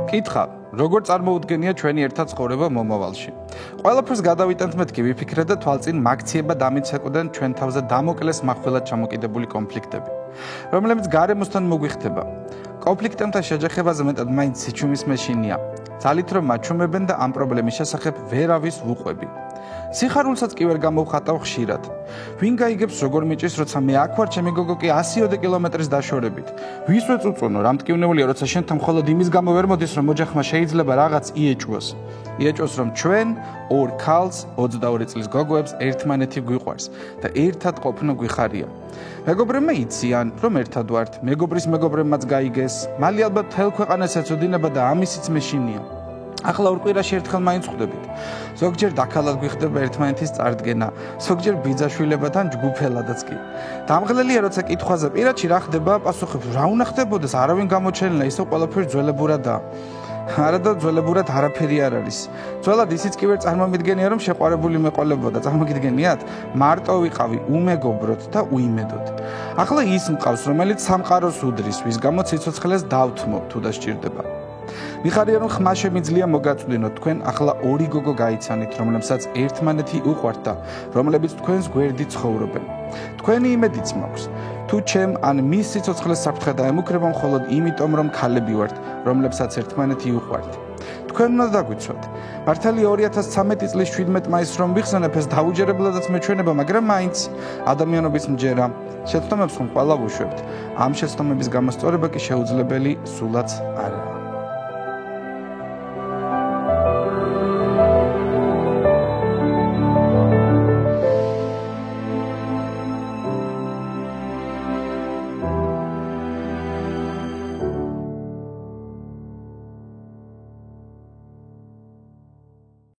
კითხა, როგორ წარმოუდგენია ჩვენი ერთად ცხოვრება მომავალში? ყველაფერს გადავიტანთ მეთქი ვიფიქრე და თვალწინ მაქციება დამიცეკოდან ჩვენ თავზე დამოკლეს მახვილად ჩამოკიდებული კონფლიქტები, რომლებიც გარემოსთან მოგვიხდება. კონფლიქტებთან შეჯახებაზე მეტად მაინც სიჩუმის მეშინია. ძალით რომ მაჩვენებენ და ამ პრობლემის შესახებ ვერავის ვუყვები. სიხარულსაც კი ვერ გამოვხატავ ხშირად. ვინ გაიგებს როგორ მიჭის, როცა მე აქ ვარ, ჩემი გოგო კი 100 კილომეტრის დაშორებით. ვის ვეწუწუნო, რა მტკივნეულია, როცა შენთან მხოლოდ იმის გამო ვერ მოდის, რომ ოჯახმა შეიძლება რაღაც იეჭვოს. იეჭვოს, რომ ჩვენ ორ ქალს 22 წლის გოგოებს ერთმანეთი გვიყვარს და ერთად ყოფნა გვიხარია. მეგობრებმა იციან, რომ ერთად ვართ, მეგობრის მეგობრებმაც გაიგეს, მალე ალბათ მთელ ქვეყანას ეწოდინება და ამისიც მეშინია. ახლა ორ კვირაში ერთხელ მაინც ხვდებით. ზოგჯერ დაქალად გვიხდება ერთმანეთის წარდგენა, ზოგჯერ ბიძაშვილებთან ჯგუფელადაც კი. დამღლელია, როცა კითხვაზე პირადში რა ხდება, პასუხებს რა უნდა ხდებოდეს, არავინ გამოჩენილა, ისევ ყველაფერი ძველებურადაა. არა და ძველებურად არაფერი არ არის. ძველად ისიც კი ვერ წარმომიდგენია, რომ შეყვარებული მეყოლებოდა. წარმოგიდგენიათ? მარტო ვიყავი, უმეგობროთ და უიმედოთ. ახლა ის მყავს, რომელიც სამყაროს უდრის, ვის გამოც სიცოცხლეს დავთმობ, თუ დასჭირდება. მიხარია რომ ხმა შემიძლია მოგაწვდინოთ, თქვენ ახლა ორი გოგო გაიცანით, რომლებსაც ერთმანეთი უყვართ და რომლებიც თქვენს გვერდით ცხოვრობენ. თქვენი იმედიც მაქვს. თუ ჩემ ან მის სიცოცხლეს საფრთხე დაემუქრება მხოლოდ იმიტომ, რომ ქალები ვართ, რომლებსაც ერთმანეთი უყვართ. თქვენ უნდა დაგვიცვათ. მართალი 2013 წლის 17 მაისს რომ ვიხსენებ, ეს დაუჯერებლადაც მეჩვენება, მაგრამ მაინც ადამიანობის მჯერა. შეცდომებს ხომ ყველა ვუშვებთ. ამ შეცდომების გამოსწორება კი შეუძლებელი სულაც არაა.